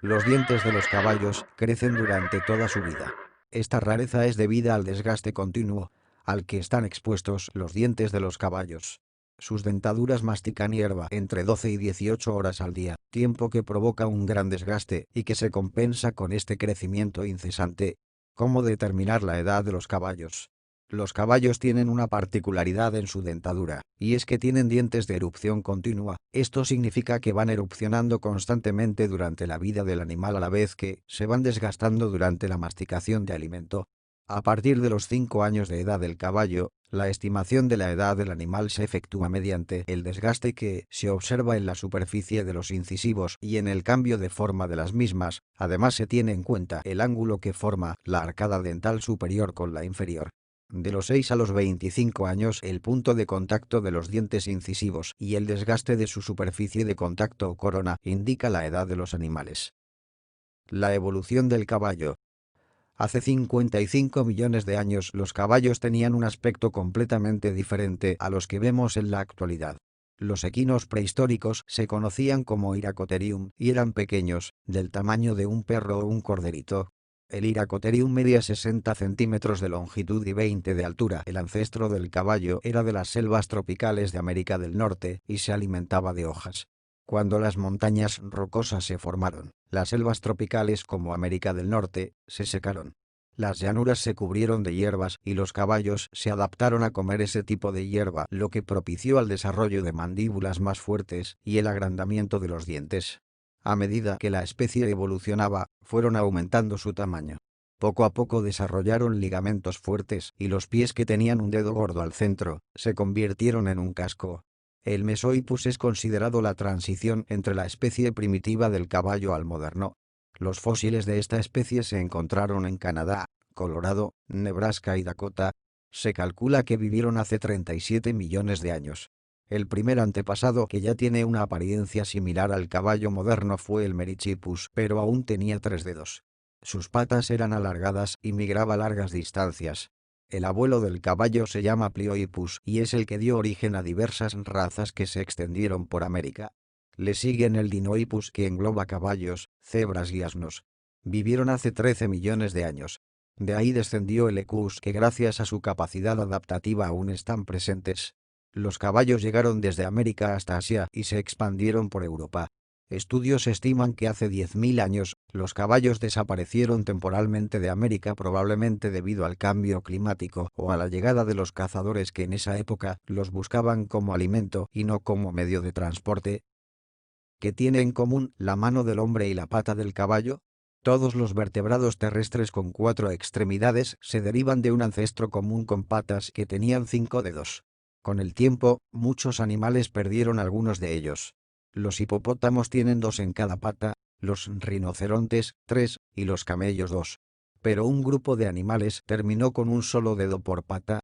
Los dientes de los caballos crecen durante toda su vida. Esta rareza es debida al desgaste continuo al que están expuestos los dientes de los caballos. Sus dentaduras mastican hierba entre 12 y 18 horas al día, tiempo que provoca un gran desgaste y que se compensa con este crecimiento incesante. ¿Cómo determinar la edad de los caballos? Los caballos tienen una particularidad en su dentadura, y es que tienen dientes de erupción continua. Esto significa que van erupcionando constantemente durante la vida del animal a la vez que se van desgastando durante la masticación de alimento. A partir de los 5 años de edad del caballo, la estimación de la edad del animal se efectúa mediante el desgaste que se observa en la superficie de los incisivos y en el cambio de forma de las mismas. Además se tiene en cuenta el ángulo que forma la arcada dental superior con la inferior. De los 6 a los 25 años el punto de contacto de los dientes incisivos y el desgaste de su superficie de contacto o corona indica la edad de los animales. La evolución del caballo. Hace 55 millones de años los caballos tenían un aspecto completamente diferente a los que vemos en la actualidad. Los equinos prehistóricos se conocían como Hyracotherium y eran pequeños, del tamaño de un perro o un corderito. El Hyracotherium medía 60 centímetros de longitud y 20 de altura. El ancestro del caballo era de las selvas tropicales de América del Norte y se alimentaba de hojas. Cuando las montañas rocosas se formaron, las selvas tropicales como América del Norte se secaron. Las llanuras se cubrieron de hierbas y los caballos se adaptaron a comer ese tipo de hierba, lo que propició el desarrollo de mandíbulas más fuertes y el agrandamiento de los dientes. A medida que la especie evolucionaba, fueron aumentando su tamaño. Poco a poco desarrollaron ligamentos fuertes y los pies que tenían un dedo gordo al centro se convirtieron en un casco. El Mesohippus es considerado la transición entre la especie primitiva del caballo al moderno. Los fósiles de esta especie se encontraron en Canadá, Colorado, Nebraska y Dakota. Se calcula que vivieron hace 37 millones de años. El primer antepasado que ya tiene una apariencia similar al caballo moderno fue el Merychippus, pero aún tenía 3 dedos. Sus patas eran alargadas y migraba largas distancias. El abuelo del caballo se llama Pliohippus y es el que dio origen a diversas razas que se extendieron por América. Le siguen el Dinohippus, que engloba caballos, cebras y asnos. Vivieron hace 13 millones de años. De ahí descendió el Equus, que gracias a su capacidad adaptativa aún están presentes. Los caballos llegaron desde América hasta Asia y se expandieron por Europa. Estudios estiman que hace 10.000 años, los caballos desaparecieron temporalmente de América, probablemente debido al cambio climático o a la llegada de los cazadores que en esa época los buscaban como alimento y no como medio de transporte. ¿Qué tiene en común la mano del hombre y la pata del caballo? Todos los vertebrados terrestres con 4 extremidades se derivan de un ancestro común con patas que tenían 5 dedos. Con el tiempo, muchos animales perdieron algunos de ellos. Los hipopótamos tienen 2 en cada pata, los rinocerontes 3 y los camellos 2. Pero un grupo de animales terminó con un solo dedo por pata,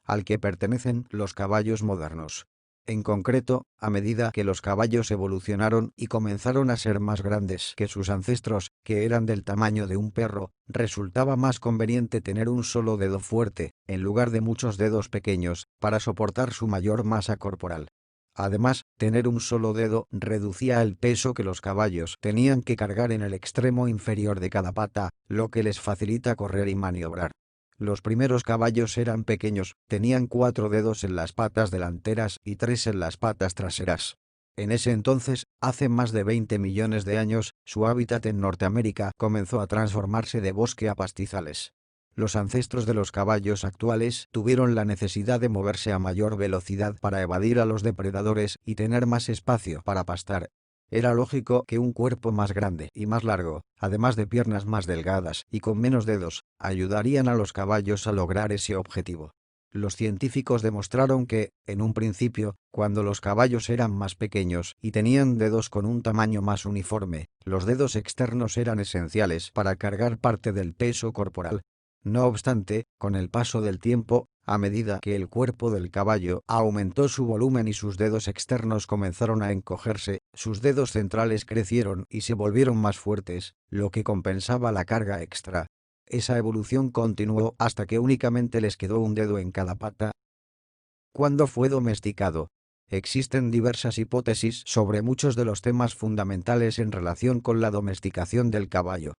al que pertenecen los caballos modernos. En concreto, a medida que los caballos evolucionaron y comenzaron a ser más grandes que sus ancestros, que eran del tamaño de un perro, resultaba más conveniente tener un solo dedo fuerte, en lugar de muchos dedos pequeños, para soportar su mayor masa corporal. Además, tener un solo dedo reducía el peso que los caballos tenían que cargar en el extremo inferior de cada pata, lo que les facilita correr y maniobrar. Los primeros caballos eran pequeños, tenían 4 dedos en las patas delanteras y 3 en las patas traseras. En ese entonces, hace más de 20 millones de años, su hábitat en Norteamérica comenzó a transformarse de bosque a pastizales. Los ancestros de los caballos actuales tuvieron la necesidad de moverse a mayor velocidad para evadir a los depredadores y tener más espacio para pastar. Era lógico que un cuerpo más grande y más largo, además de piernas más delgadas y con menos dedos, ayudarían a los caballos a lograr ese objetivo. Los científicos demostraron que, en un principio, cuando los caballos eran más pequeños y tenían dedos con un tamaño más uniforme, los dedos externos eran esenciales para cargar parte del peso corporal. No obstante, con el paso del tiempo, a medida que el cuerpo del caballo aumentó su volumen y sus dedos externos comenzaron a encogerse, sus dedos centrales crecieron y se volvieron más fuertes, lo que compensaba la carga extra. Esa evolución continuó hasta que únicamente les quedó un dedo en cada pata. ¿Cuándo fue domesticado? Existen diversas hipótesis sobre muchos de los temas fundamentales en relación con la domesticación del caballo.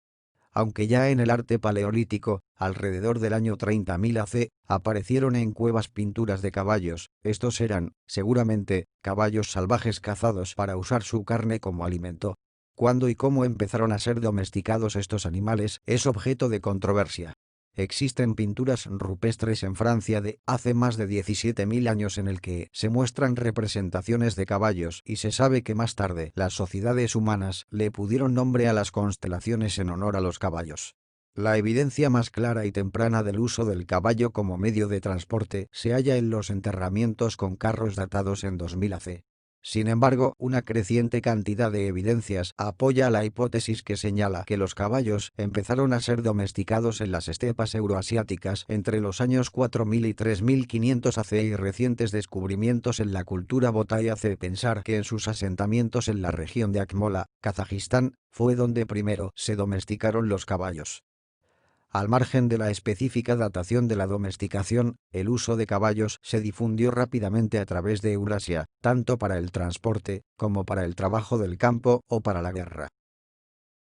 Aunque ya en el arte paleolítico, alrededor del año 30.000 AC, aparecieron en cuevas pinturas de caballos, estos eran, seguramente, caballos salvajes cazados para usar su carne como alimento. Cuándo y cómo empezaron a ser domesticados estos animales es objeto de controversia. Existen pinturas rupestres en Francia de hace más de 17.000 años en el que se muestran representaciones de caballos y se sabe que más tarde las sociedades humanas le pudieron nombre a las constelaciones en honor a los caballos. La evidencia más clara y temprana del uso del caballo como medio de transporte se halla en los enterramientos con carros datados en 2000 AC. Sin embargo, una creciente cantidad de evidencias apoya la hipótesis que señala que los caballos empezaron a ser domesticados en las estepas euroasiáticas entre los años 4000 y 3500 AC y recientes descubrimientos en la cultura botai hace pensar que en sus asentamientos en la región de Akmola, Kazajistán, fue donde primero se domesticaron los caballos. Al margen de la específica datación de la domesticación, el uso de caballos se difundió rápidamente a través de Eurasia, tanto para el transporte, como para el trabajo del campo o para la guerra.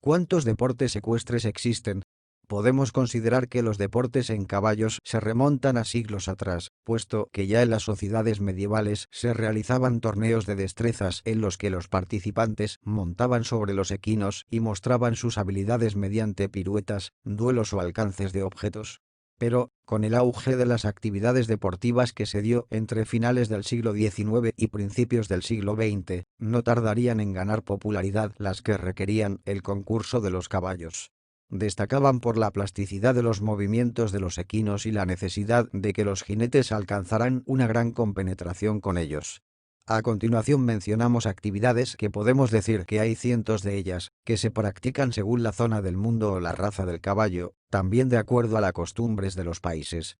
¿Cuántos deportes ecuestres existen? Podemos considerar que los deportes en caballos se remontan a siglos atrás, puesto que ya en las sociedades medievales se realizaban torneos de destrezas en los que los participantes montaban sobre los equinos y mostraban sus habilidades mediante piruetas, duelos o alcances de objetos. Pero, con el auge de las actividades deportivas que se dio entre finales del siglo XIX y principios del siglo XX, no tardarían en ganar popularidad las que requerían el concurso de los caballos. Destacaban por la plasticidad de los movimientos de los equinos y la necesidad de que los jinetes alcanzaran una gran compenetración con ellos. A continuación mencionamos actividades que podemos decir que hay cientos de ellas, que se practican según la zona del mundo o la raza del caballo, también de acuerdo a las costumbres de los países.